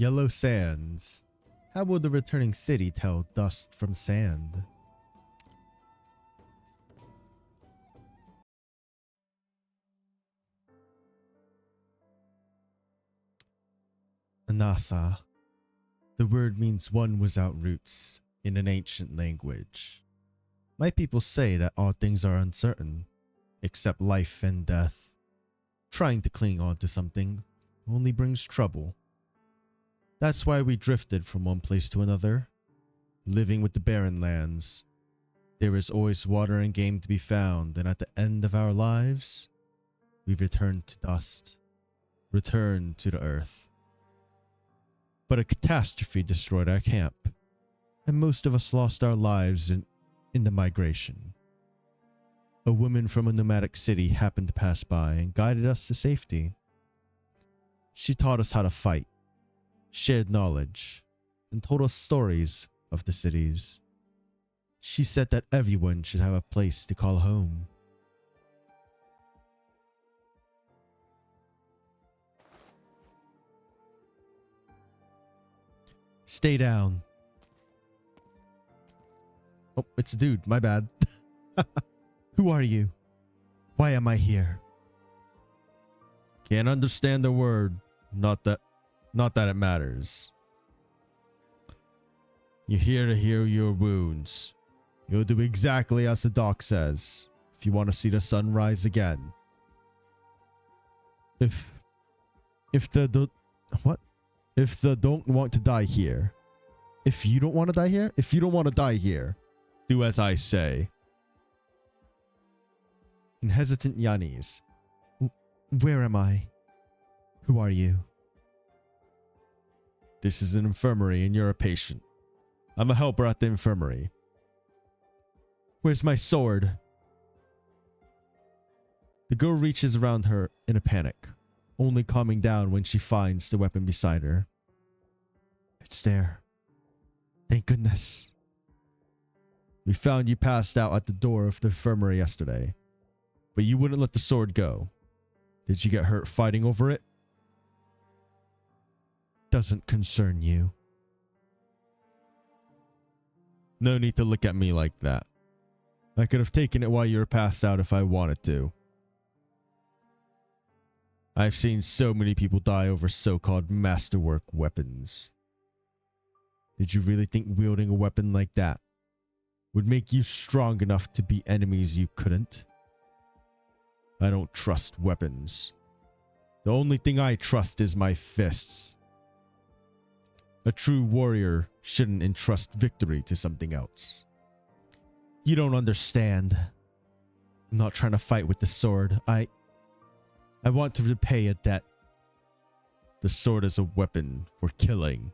Yellow sands. How will the returning city tell dust from sand? Anasa. The word means one without roots in an ancient language. My people say that all things are uncertain, except life and death. Trying to cling on to something only brings trouble. That's why we drifted from one place to another, living with the barren lands. There is always water and game to be found, and at the end of our lives, we return to dust, return to the earth. But a catastrophe destroyed our camp, and most of us lost our lives in the migration. A woman from a nomadic city happened to pass by and guided us to safety. She taught us how to fight, shared knowledge, and told us stories of the cities. She said that everyone should have a place to call home. Stay down. Oh, it's a dude. My bad. Who are you? Why am I here? Can't understand the word. Not that it matters. You're here to heal your wounds. You'll do exactly as the doc says if you want to see the sun rise again. If the don't want to die here. If you don't want to die here? If you don't want to die here, do as I say. In hesitant Yannis. Where am I? Who are you? This is an infirmary and you're a patient. I'm a helper at the infirmary. Where's my sword? The girl reaches around her in a panic, only calming down when she finds the weapon beside her. It's there. Thank goodness. We found you passed out at the door of the infirmary yesterday, but you wouldn't let the sword go. Did you get hurt fighting over it? Doesn't concern you. No need to look at me like that. I could have taken it while you were passed out if I wanted to. I've seen so many people die over so-called masterwork weapons. Did you really think wielding a weapon like that would make you strong enough to beat enemies you couldn't? I don't trust weapons. The only thing I trust is my fists. A true warrior shouldn't entrust victory to something else. You don't understand. I'm not trying to fight with the sword. I want to repay a debt. The sword is a weapon for killing.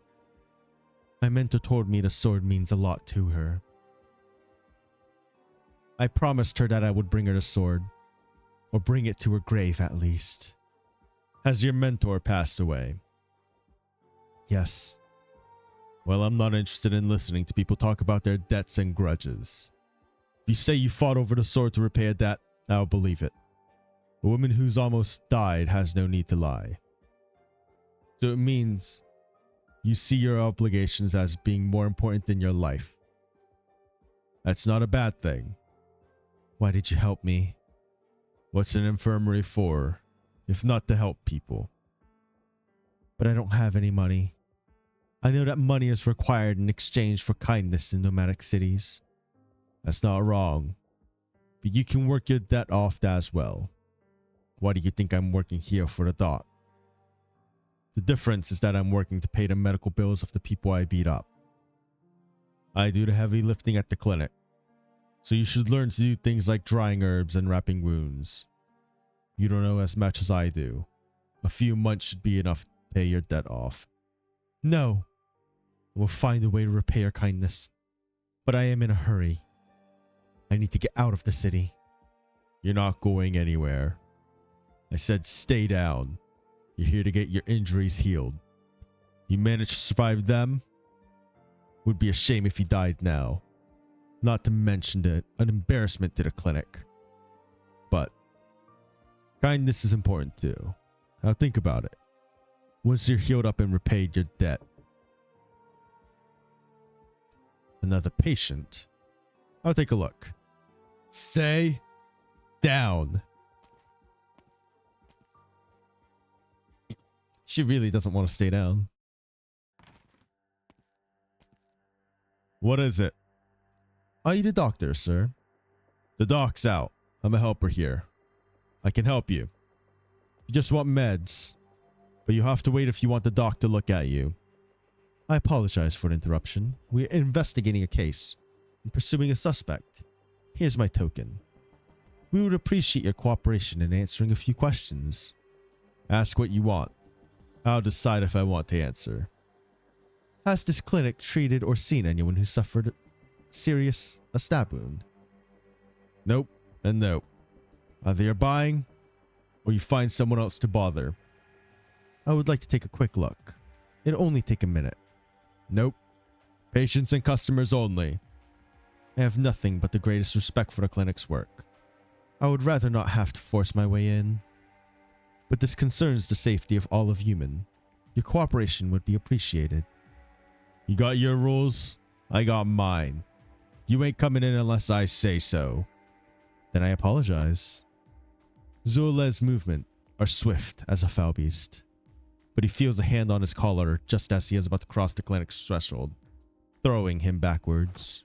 My mentor told me the sword means a lot to her. I promised her that I would bring her the sword, or bring it to her grave at least. Has your mentor passed away? Yes. Well, I'm not interested in listening to people talk about their debts and grudges. If you say you fought over the sword to repay a debt, I'll believe it. A woman who's almost died has no need to lie. So it means you see your obligations as being more important than your life. That's not a bad thing. Why did you help me? What's an infirmary for, if not to help people? But I don't have any money. I know that money is required in exchange for kindness in nomadic cities. That's not wrong. But you can work your debt off as well. Why do you think I'm working here for the doc? The difference is that I'm working to pay the medical bills of the people I beat up. I do the heavy lifting at the clinic. So you should learn to do things like drying herbs and wrapping wounds. You don't know as much as I do. A few months should be enough to pay your debt off. No. I will find a way to repay your kindness. But I am in a hurry. I need to get out of the city. You're not going anywhere. I said stay down. You're here to get your injuries healed. You managed to survive them? Would be a shame if you died now. Not to mention an embarrassment to the clinic. But kindness is important too. Now think about it. once you're healed up and repaid your debt. Another patient. I'll take a look. Stay down. She really doesn't want to stay down. What is it? Are you the doctor, sir? The doc's out. I'm a helper here. I can help you. You just want meds. But you have to wait if you want the doc to look at you. I apologize for the interruption. We're investigating a case and pursuing a suspect. Here's my token. We would appreciate your cooperation in answering a few questions. Ask what you want. I'll decide if I want to answer. Has this clinic treated or seen anyone who suffered a stab wound? Nope and nope. Either you're buying or you find someone else to bother. I would like to take a quick look. It'll only take a minute. Nope. Patients and customers only. I have nothing but the greatest respect for the clinic's work. I would rather not have to force my way in. But this concerns the safety of all of human. Your cooperation would be appreciated. You got your rules, I got mine. You ain't coming in unless I say so. Then I apologize. Zulez's movements are swift as a foul beast. But he feels a hand on his collar just as he is about to cross the clinic's threshold, throwing him backwards.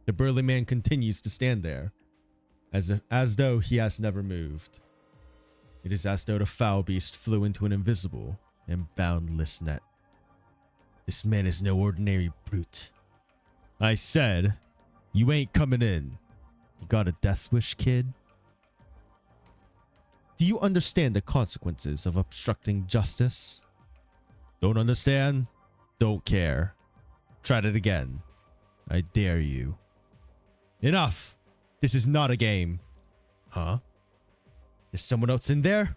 The burly man continues to stand there, as though he has never moved. It is as though the foul beast flew into an invisible and boundless net. This man is no ordinary brute. I said, you ain't coming in. You got a death wish, kid? Do you understand the consequences of obstructing justice? Don't understand? Don't care. Try it again. I dare you. Enough! This is not a game. Huh? Is someone else in there?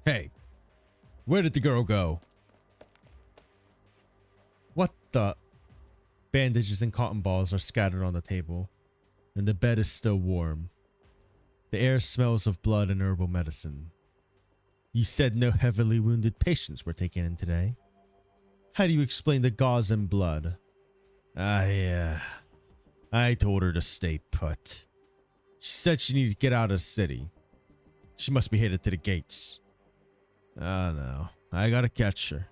Hey, where did the girl go? What the? Bandages and cotton balls are scattered on the table, and the bed is still warm. The air smells of blood and herbal medicine. You said no heavily wounded patients were taken in today. How do you explain the gauze and blood? I told her to stay put. She said she needed to get out of the city. She must be headed to the gates. Oh no, I gotta catch her.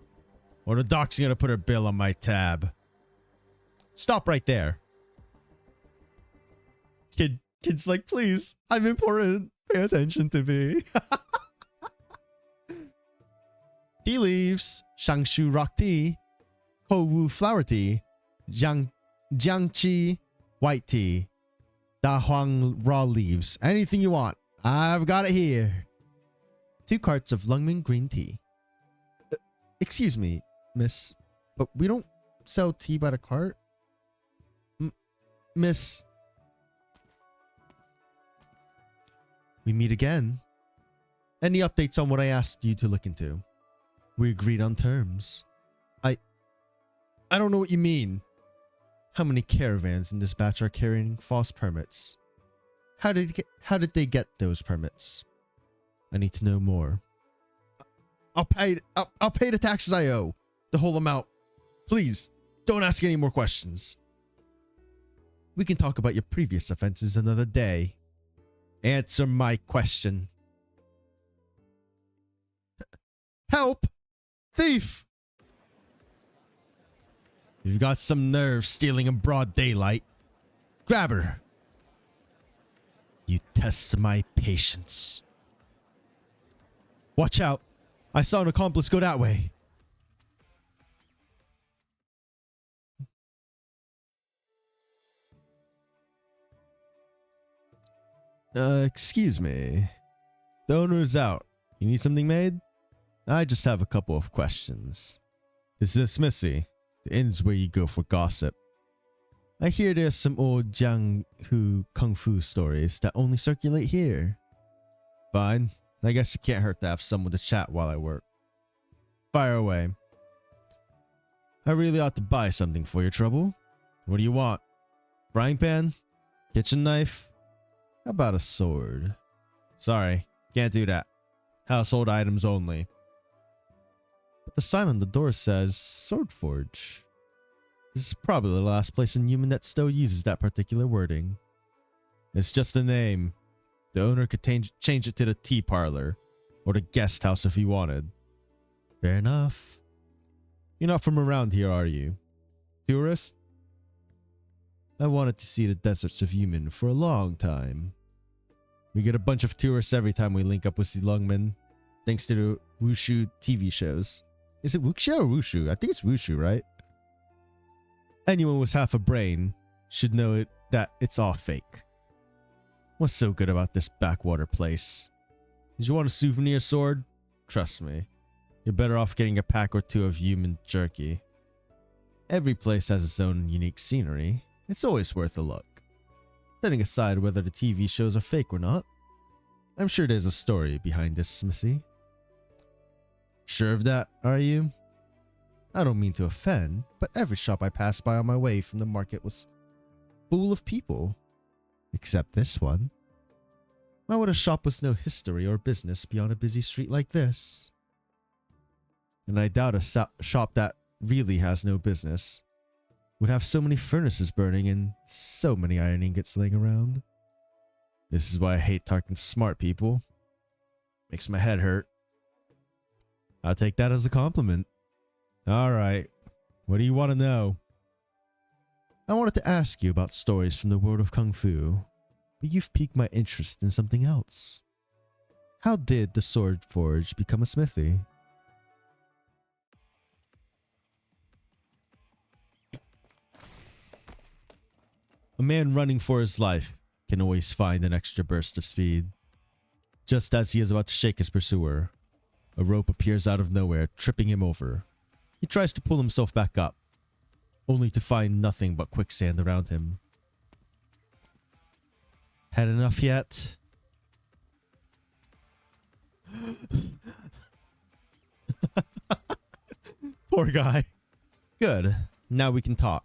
Or the doc's gonna put her bill on my tab. Stop right there. Kid's like, please, I'm important. Pay attention to me. He leaves. Shangshu rock tea. Kowu flower tea. Jiangqi white tea. Da Huang raw leaves. Anything you want. I've got it here. 2 carts of Lungmen green tea. Excuse me, miss, but we don't sell tea by the cart. Miss. We meet again. Any updates on what I asked you to look into? We agreed on terms. I don't know what you mean. How many caravans in this batch are carrying false permits? How did they get those permits? I need to know more. I'll pay the taxes I owe. The whole amount. Please, don't ask any more questions. We can talk about your previous offenses another day. Answer my question. Help! Thief! You've got some nerve stealing in broad daylight. Grab her. You test my patience. Watch out. I saw an accomplice go that way. Excuse me. The owner's out. You need something made? I just have a couple of questions. This is a smithy. The inn's where you go for gossip. I hear there's some old Jianghu Kung Fu stories that only circulate here. Fine. I guess it can't hurt to have someone to chat while I work. Fire away. I really ought to buy something for your trouble. What do you want? Frying pan? Kitchen knife? How about a sword? Sorry, can't do that. Household items only. But the sign on the door says Sword Forge. This is probably the last place in Human that still uses that particular wording. It's just a name. The owner could change it to the tea parlor or the guest house if he wanted. Fair enough. You're not from around here, are you? Tourist? I wanted to see the deserts of Human for a long time. We get a bunch of tourists every time we link up with the Lungmen, thanks to the Wushu TV shows. Is it Wuxia or Wushu? I think it's Wushu, right? Anyone with half a brain should know that it's all fake. What's so good about this backwater place? Did you want a souvenir sword? Trust me, you're better off getting a pack or two of Human jerky. Every place has its own unique scenery. It's always worth a look. Setting aside whether the TV shows are fake or not, I'm sure there's a story behind this smithy. Sure of that, are you? I don't mean to offend, but every shop I passed by on my way from the market was full of people. Except this one. Why would a shop with no history or business be on a busy street like this? And I doubt a shop that really has no business would have so many furnaces burning and so many iron ingots laying around. This is why I hate talking to smart people. Makes my head hurt. I'll take that as a compliment. Alright, what do you want to know? I wanted to ask you about stories from the world of Kung Fu, but you've piqued my interest in something else. How did the Sword Forge become a smithy? A man running for his life can always find an extra burst of speed. Just as he is about to shake his pursuer, a rope appears out of nowhere, tripping him over. He tries to pull himself back up, only to find nothing but quicksand around him. Had enough yet? Poor guy. Good. Now we can talk.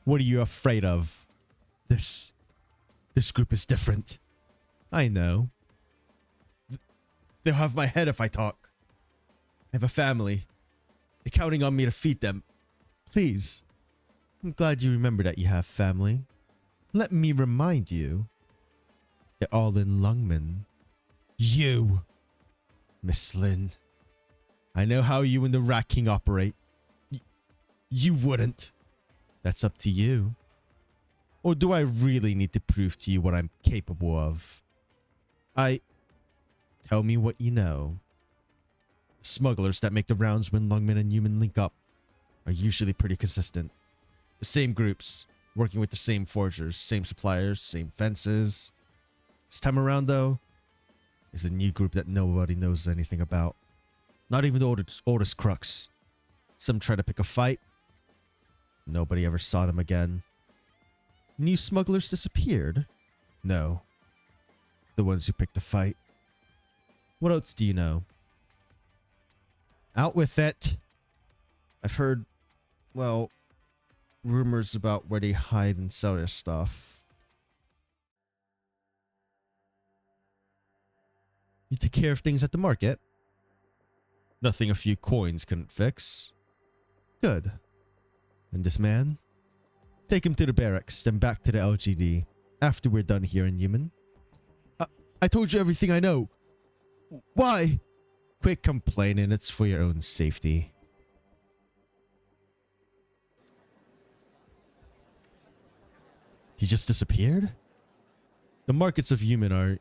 What are you afraid of? This group is different. I know. They'll have my head if I talk. I have a family. They're counting on me to feed them. Please. I'm glad you remember that you have family. Let me remind you. They're all in Lungmen. You, Miss Lin. I know how you and the Rat King operate. You wouldn't. That's up to you. Or do I really need to prove to you what I'm capable of? Tell me what you know. Smugglers that make the rounds when Lungmen and Human link up are usually pretty consistent. The same groups, working with the same forgers, same suppliers, same fences. This time around, though, is a new group that nobody knows anything about. Not even the oldest crooks. Some try to pick a fight. Nobody ever saw them again. New smugglers disappeared? No. The ones who picked the fight. What else do you know? Out with it. I've heard, well, rumors about where they hide and sell their stuff. You took care of things at the market? Nothing a few coins couldn't fix. Good. And this man? Take him to the barracks, then back to the LGD, after we're done here in Human. I told you everything I know. Why? Quit complaining, it's for your own safety. He just disappeared? The markets of Human are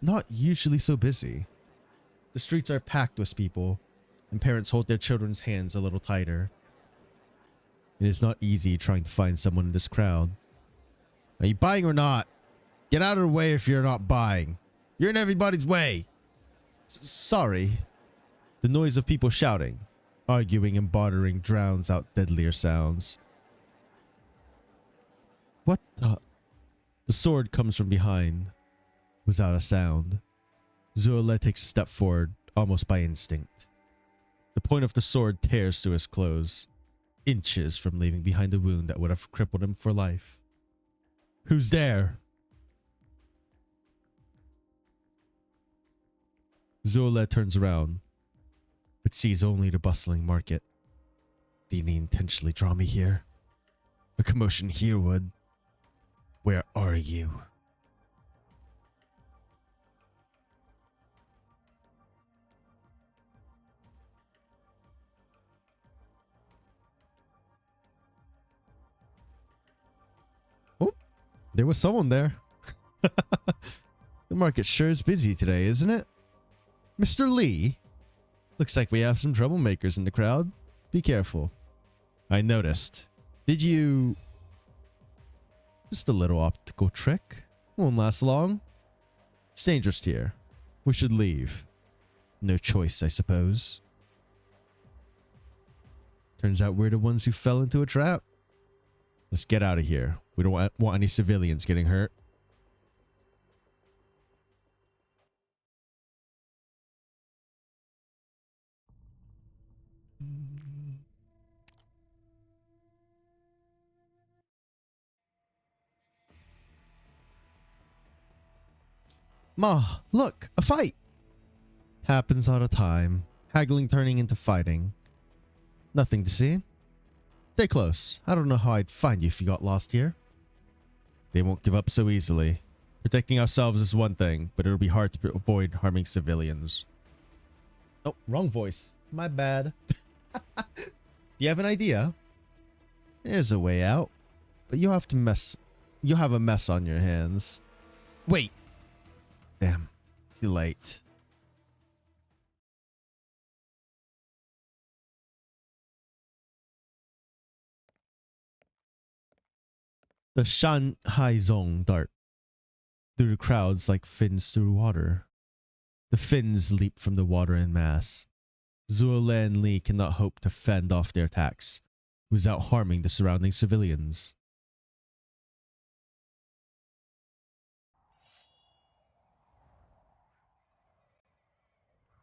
not usually so busy. The streets are packed with people, and parents hold their children's hands a little tighter. It is not easy trying to find someone in this crowd. Are you buying or not? Get out of the way if you're not buying. You're in everybody's way. Sorry. The noise of people shouting, arguing, and bartering drowns out deadlier sounds. What the? The sword comes from behind, without a sound. Zuele takes a step forward, almost by instinct. The point of the sword tears through his clothes, inches from leaving behind a wound that would have crippled him for life. Who's there? Zola turns around, but sees only the bustling market. Did he intentionally draw me here? A commotion here would. Where are you? Oh, there was someone there. The market sure is busy today, isn't it? Mr. Lee? Looks like we have some troublemakers in the crowd. Be careful. I noticed. Did you... Just a little optical trick. Won't last long. It's dangerous here. We should leave. No choice, I suppose. Turns out we're the ones who fell into a trap. Let's get out of here. We don't want any civilians getting hurt. Ma, look, a fight! Happens all the time. Haggling turning into fighting. Nothing to see. Stay close. I don't know how I'd find you if you got lost here. They won't give up so easily. Protecting ourselves is one thing, but it'll be hard to avoid harming civilians. Oh, wrong voice. My bad. You have an idea? There's a way out, but you'll have a mess on your hands. Wait. Damn. Too late. The Shanhaizong dart through the crowds like fins through water. The fins leap from the water en masse. Zuele and Li cannot hope to fend off their attacks without harming the surrounding civilians.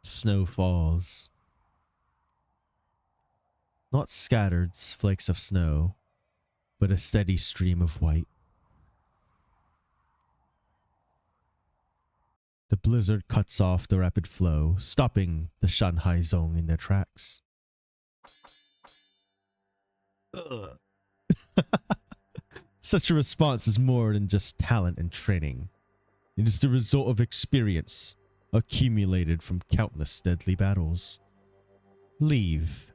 Snow falls. Not scattered flakes of snow, but a steady stream of white. The blizzard cuts off the rapid flow, stopping the Shanhaizong in their tracks. Such a response is more than just talent and training. It is the result of experience accumulated from countless deadly battles. Leave.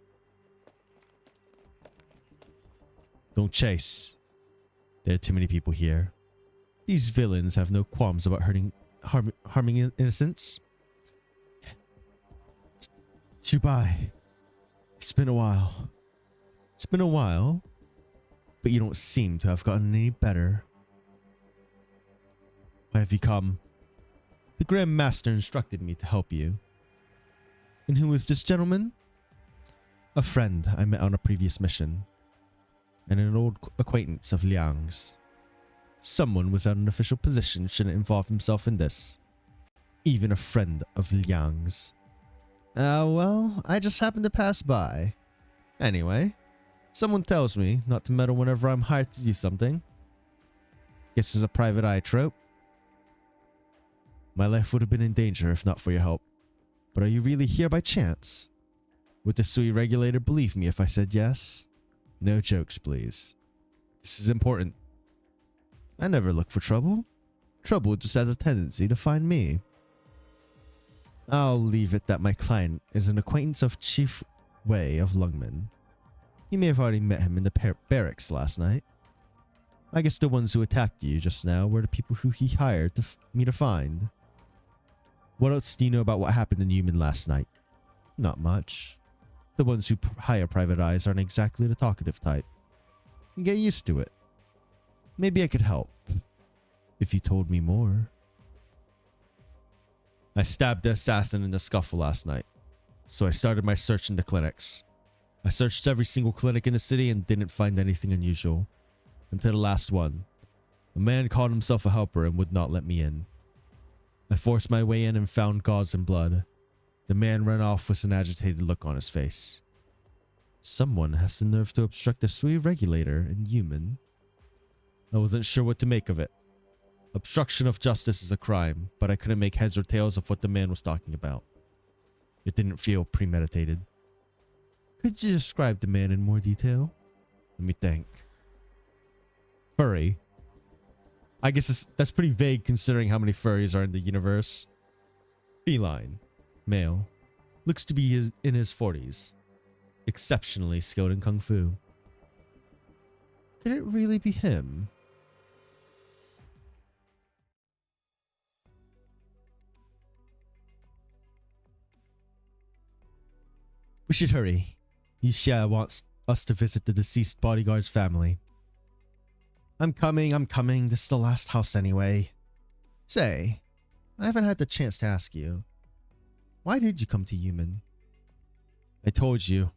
Don't chase. There are too many people here. These villains have no qualms about harming innocents. Chubai. It's been a while. It's been a while, but you don't seem to have gotten any better. Why have you come? The Grand Master instructed me to help you. And who is this gentleman? A friend I met on a previous mission, and an old acquaintance of Liang's. Someone without an official position shouldn't involve himself in this. Even a friend of Liang's. Well, I just happened to pass by. Anyway, someone tells me not to meddle whenever I'm hired to do something. Guess it's a private eye trope. My life would have been in danger if not for your help. But are you really here by chance? Would the Sui regulator believe me if I said yes? No jokes, please. This is important. I never look for trouble. Trouble just has a tendency to find me. I'll leave it that my client is an acquaintance of Chief Wei of Lungmen. You may have already met him in the barracks last night. I guess the ones who attacked you just now were the people who he hired me to find. What else do you know about what happened in Human last night? Not much. The ones who hire private eyes aren't exactly the talkative type. Get used to it. Maybe I could help. If you told me more. I stabbed the assassin in the scuffle last night, so I started my search in the clinics. I searched every single clinic in the city and didn't find anything unusual. Until the last one. A man called himself a helper and would not let me in. I forced my way in and found gauze and blood. The man ran off with an agitated look on his face. Someone has the nerve to obstruct the Sui regulator in Human. I wasn't sure what to make of it. Obstruction of justice is a crime, but I couldn't make heads or tails of what the man was talking about. It didn't feel premeditated. Could you describe the man in more detail? Let me think. Furry. I guess that's pretty vague considering how many furries are in the universe. Feline. Male. Looks to be in his 40s. Exceptionally skilled in kung fu. Could it really be him? We should hurry. Yixia wants us to visit the deceased bodyguard's family. I'm coming. This is the last house anyway. Say, I haven't had the chance to ask you. Why did you come to Yumen? I told you.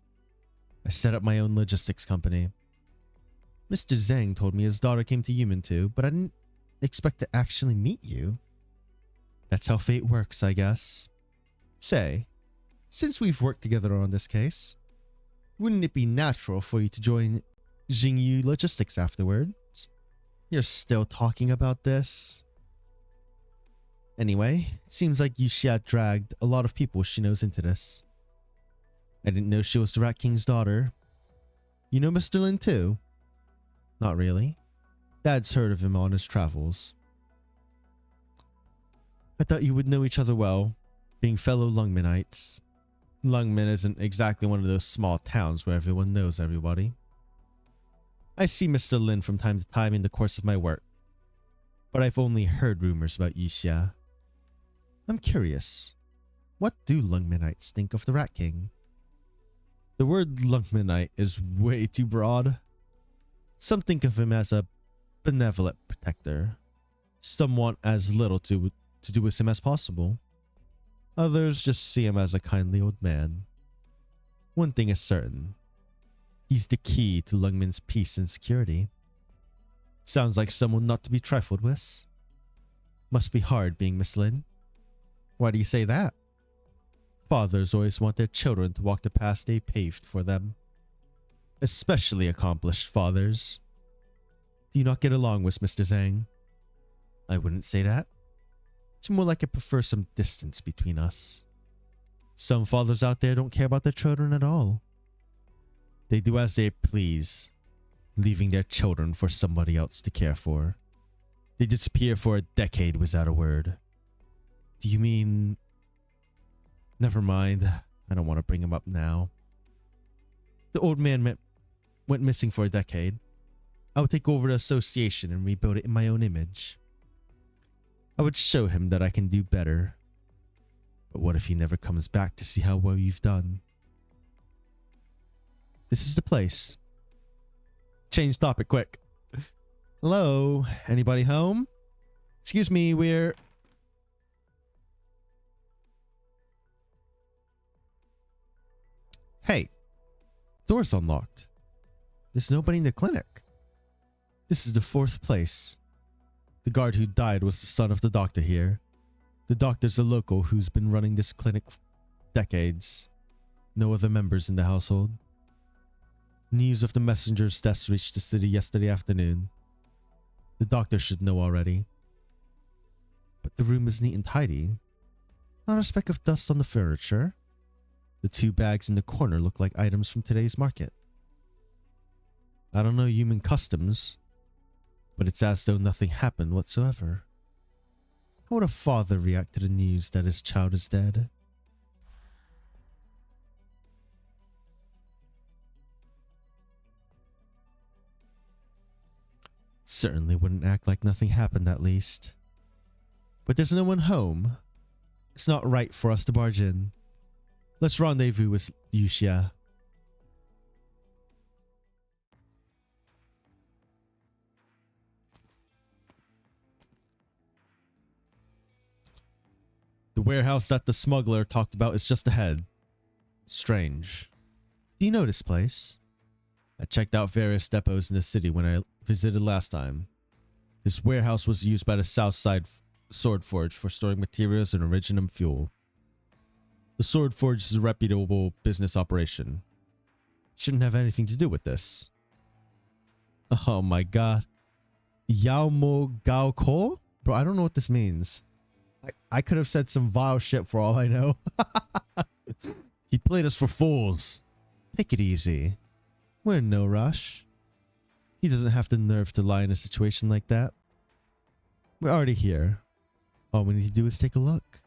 I set up my own logistics company. Mr. Zhang told me his daughter came to Yumen too, but I didn't expect to actually meet you. That's how fate works, I guess. Say, since we've worked together on this case, wouldn't it be natural for you to join Jingyu Logistics afterwards? You're still talking about this? Anyway, it seems like Yixia dragged a lot of people she knows into this. I didn't know she was the Rat King's daughter. You know Mr. Lin too? Not really. Dad's heard of him on his travels. I thought you would know each other well, being fellow Lungmanites. Lungmen isn't exactly one of those small towns where everyone knows everybody. I see Mr. Lin from time to time in the course of my work, but I've only heard rumors about Yixia. I'm curious, what do Lungmanites think of the Rat King? The word Lungmanite is way too broad. Some think of him as a benevolent protector, someone as little to do with him as possible. Others just see him as a kindly old man. One thing is certain. He's the key to Lungmen's peace and security. Sounds like someone not to be trifled with. Must be hard being Miss Lin. Why do you say that? Fathers always want their children to walk the path they paved for them. Especially accomplished fathers. Do you not get along with Mr. Zhang? I wouldn't say that. It's more like I prefer some distance between us. Some fathers out there don't care about their children at all. They do as they please, leaving their children for somebody else to care for. They disappear for a decade without a word. Do you mean... Never mind. I don't want to bring him up now. The old man went missing for a decade. I would take over the association and rebuild it in my own image. I would show him that I can do better. But what if he never comes back to see how well you've done? This is the place. Change topic quick. Hello? Anybody home? Excuse me, we're... Hey. Door's unlocked. There's nobody in the clinic. This is the 4th place. The guard who died was the son of the doctor here. The doctor's a local who's been running this clinic for decades. No other members in the household. News of the messenger's death reached the city yesterday afternoon. The doctor should know already. But the room is neat and tidy. Not a speck of dust on the furniture. The 2 bags in the corner look like items from today's market. I don't know human customs, but it's as though nothing happened whatsoever. How would a father react to the news that his child is dead? Certainly wouldn't act like nothing happened, at least. But there's no one home. It's not right for us to barge in. Let's rendezvous with Yixia. The warehouse that the smuggler talked about is just ahead. Strange. Do you know this place? I checked out various depots in the city when I visited last time. This warehouse was used by the Southside Sword Forge for storing materials and originum fuel. The Sword Forge is a reputable business operation. Shouldn't have anything to do with this. Oh my god. Yao Mo Gao Ko? Bro, I don't know what this means. I could have said some vile shit for all I know. played us for fools. Take it easy. We're in no rush. He doesn't have the nerve to lie in a situation like that. We're already here. All we need to do is take a look.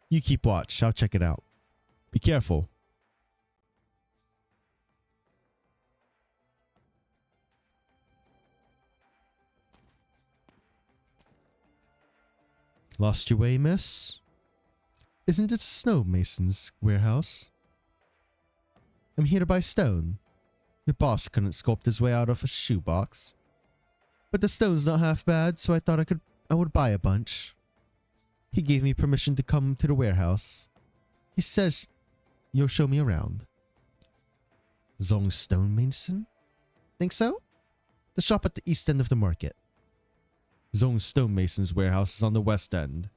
You keep watch. I'll check it out. Be careful. Lost your way, miss? Isn't it a stonemason's warehouse? I'm here to buy stone. Your boss couldn't sculpt his way out of a shoebox. But the stone's not half bad, so I thought I would buy a bunch. He gave me permission to come to the warehouse. He says you'll show me around. Zong Stonemason? Think so? The shop at the east end of the market. Zong Stonemason's warehouse is on the west end.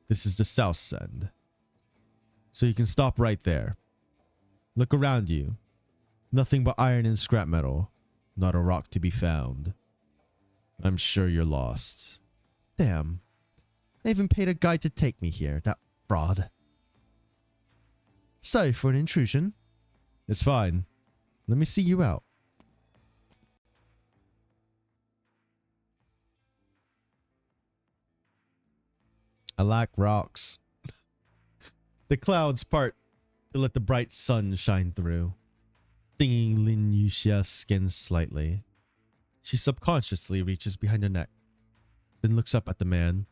This is the south end. So you can stop right there. Look around you. Nothing but iron and scrap metal. Not a rock to be found. I'm sure you're lost. Damn. I even paid a guide to take me here, that fraud. Sorry for an intrusion. It's fine. Let me see you out. I like rocks. The clouds part to let the bright sun shine through, stinging Lin Yuxia's skin slightly. She subconsciously reaches behind her neck, then looks up at the man.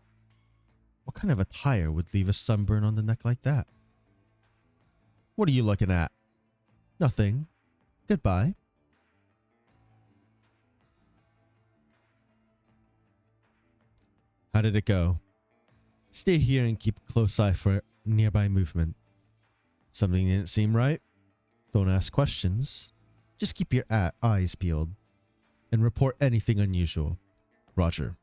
What kind of attire would leave a sunburn on the neck like that? What are you looking at? Nothing. Goodbye. How did it go? Stay here and keep a close eye for nearby movement. Something didn't seem right? Don't ask questions. Just keep your eyes peeled and report anything unusual. Roger.